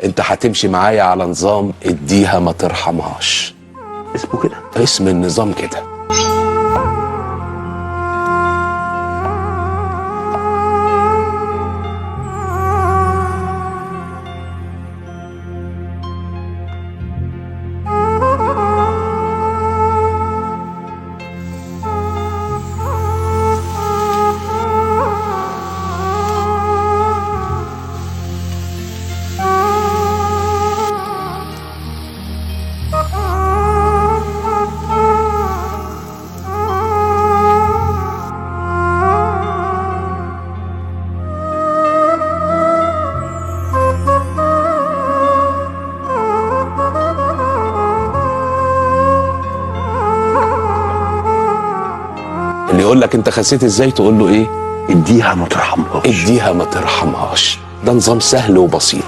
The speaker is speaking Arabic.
انت هتمشي معايا على نظام اديها ما ترحمهاش. اسمه كده؟ اسم النظام كده. اللي يقول لك انت خسيت ازاي تقول له ايه؟ اديها ما ترحمهاش. اديها ما ترحمهاش. ده نظام سهل وبسيط.